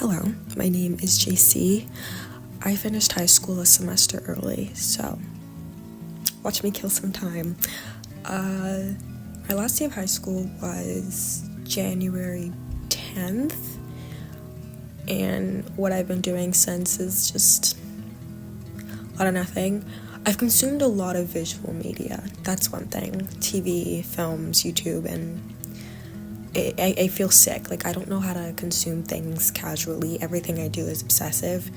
Hello, my name is JC. I finished high school a semester early, so watch me kill some time. My last day of high school was January 10th, and what I've been doing since is just a lot of nothing. I've consumed a lot of visual media, that's one thing. TV, films, YouTube, and I feel sick. Like, I don't know how to consume things casually. Everything I do is obsessive.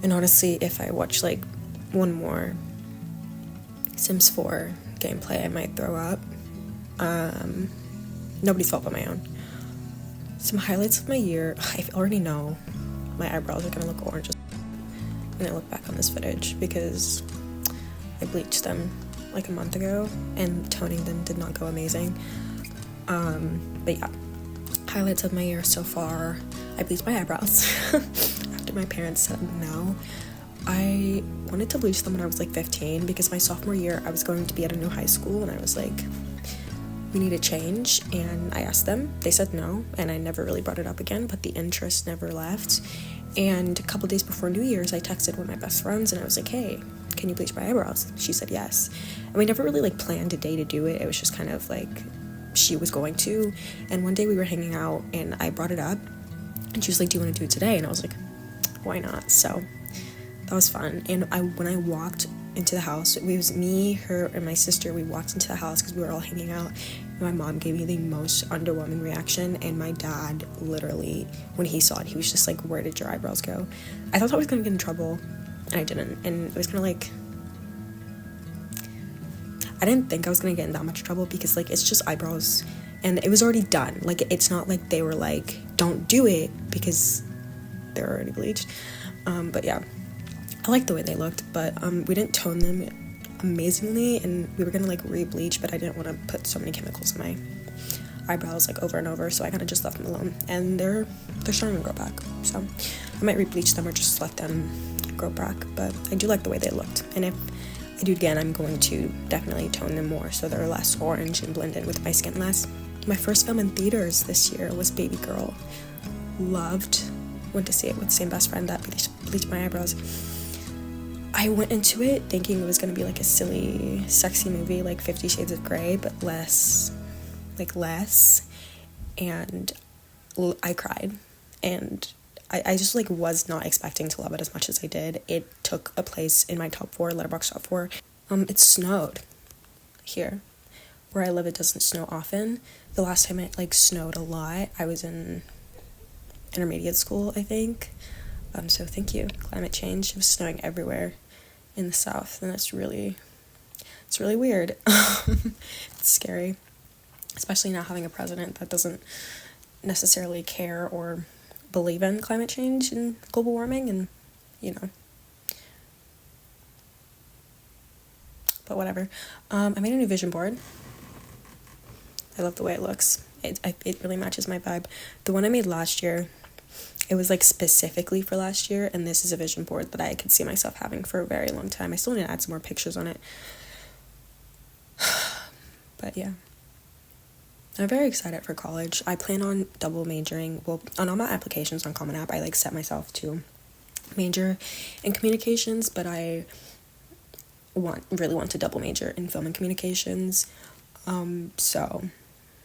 And honestly, if I watch, like, one more Sims 4 gameplay, I might throw up. Nobody's fault but my own. Some highlights of my year. I already know my eyebrows are gonna look orange when I look back on this footage because I bleached them like a month ago and toning them did not go amazing. But yeah, highlights of my year so far. I bleached my eyebrows after my parents said no. I wanted to bleach them when I was like 15 because my sophomore year I was going to be at a new high school and I was like, we need a change, and I asked them. They said no, and I never really brought it up again, but the interest never left. And a couple days before New Year's, I texted one of my best friends and I was like, hey, can you bleach my eyebrows? She said yes. And we never really like planned a day to do it. It was just kind of like she was going to. And one day we were hanging out and I brought it up and she was like, do you want to do it today? And I was like, why not? So that was fun. And when I walked into the house, it was me, her, and my sister. We walked into the house because we were all hanging out. And my mom gave me the most underwhelming reaction. And my dad, literally, when he saw it, he was just like, where did your eyebrows go? I thought I was going to get in trouble, and I didn't. And it was kind of like, I didn't think I was going to get in that much trouble because, like, it's just eyebrows. And it was already done. Like, it's not like they were like, don't do it because they're already bleached. But yeah. I liked the way they looked, but we didn't tone them amazingly, and we were gonna like re-bleach, but I didn't want to put so many chemicals in my eyebrows like over and over, so I kind of just left them alone, and they're starting to grow back. So I might re-bleach them or just let them grow back, but I do like the way they looked, and if I do it again, I'm going to definitely tone them more so they're less orange and blend in with my skin less. My first film in theaters this year was Baby Girl. Went to see it with the same best friend that bleached my eyebrows. I went into it thinking it was going to be like a silly, sexy movie like 50 Shades of Grey, but less. And I cried. And I just like was not expecting to love it as much as I did. It took a place in my top 4, Letterboxd top 4. It snowed here. Where I live, it doesn't snow often. The last time it like snowed a lot, I was in intermediate school, I think. So thank you, climate change. It was snowing everywhere in the south, and it's really weird. It's scary, especially now having a president that doesn't necessarily care or believe in climate change and global warming, and but whatever. I made a new vision board. I love the way it looks. It really matches my vibe. The one I made last year, it was like specifically for last year, and this is a vision board that I could see myself having for a very long time. I still need to add some more pictures on it. But yeah. I'm very excited for college. I plan on double majoring. Well, on all my applications on Common App, I like set myself to major in communications, but I really want to double major in film and communications. So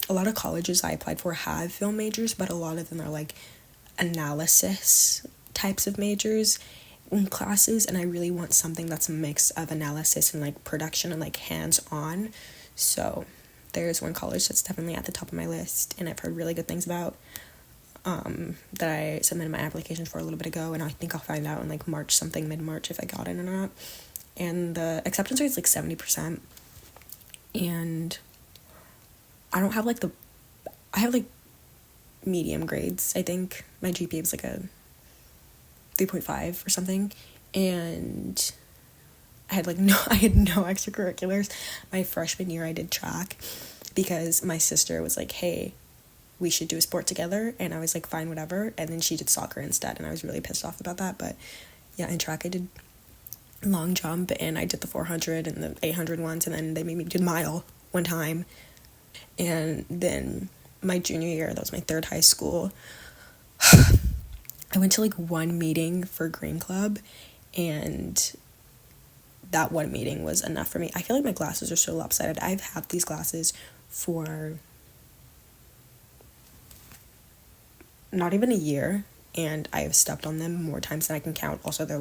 a lot of colleges I applied for have film majors, but a lot of them are like analysis types of majors in classes, and I really want something that's a mix of analysis and like production and like hands-on. So there's one college that's definitely at the top of my list, and I've heard really good things about that I submitted my application for a little bit ago, and I think I'll find out in like mid-March if I got it or not. And the acceptance rate is like 70%, and I don't have like I have like medium grades. I think my GPA was like a 3.5 or something, and I had no extracurriculars. My freshman year I did track because my sister was like, hey, we should do a sport together, and I was like, fine, whatever. And then she did soccer instead, and I was really pissed off about that. But yeah, in track I did long jump, and I did the 400 and the 800 ones, and then they made me do mile one time. And then my junior year, that was my third high school, I went to like one meeting for Green Club, and that one meeting was enough for me. I feel like my glasses are so lopsided. I've had these glasses for not even a year, and I have stepped on them more times than I can count. Also, they're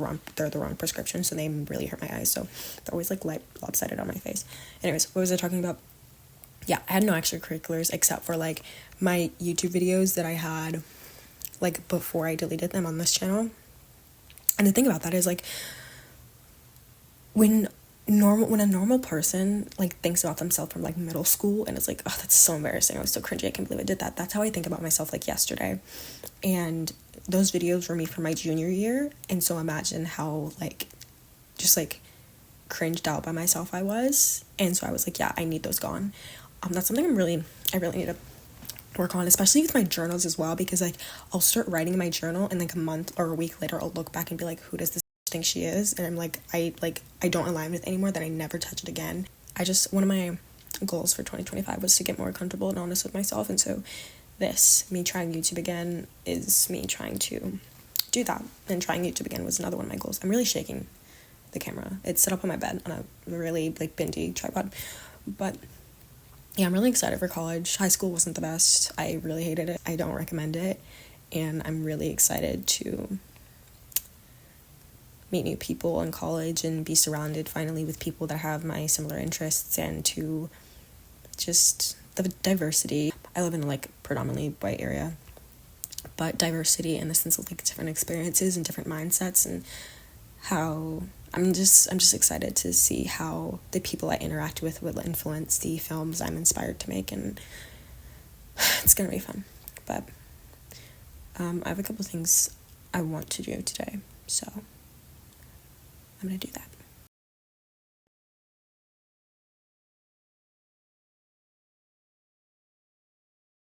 the wrong prescription, so they really hurt my eyes, so they're always like lopsided on my face. Anyways, what was I talking about? Yeah, I had no extracurriculars except for like my YouTube videos that I had like before I deleted them on this channel. And the thing about that is like when a normal person like thinks about themselves from like middle school, and it's like, oh, that's so embarrassing, I was so cringy, I can't believe I did that. That's how I think about myself like yesterday. And those videos were me from my junior year, and so imagine how like just like cringed out by myself I was. And so I was like, yeah, I need those gone. That's something I really need to work on, especially with my journals as well, because like I'll start writing in my journal, and like a month or a week later I'll look back and be like, who does this think she is? And I'm like, I don't align with it anymore, then I never touch it again. One of my goals for 2025 was to get more comfortable and honest with myself, and so me trying YouTube again is me trying to do that. And trying YouTube again was another one of my goals. I'm really shaking the camera. It's set up on my bed on a really like bendy tripod, but yeah, I'm really excited for college. High school wasn't the best. I really hated it. I don't recommend it, and I'm really excited to meet new people in college and be surrounded finally with people that have my similar interests, and to just the diversity. I live in a like predominantly white area, but diversity in the sense of like different experiences and different mindsets, and how I'm just excited to see how the people I interact with will influence the films I'm inspired to make, and it's gonna be fun. But I have a couple things I want to do today, so I'm gonna do that.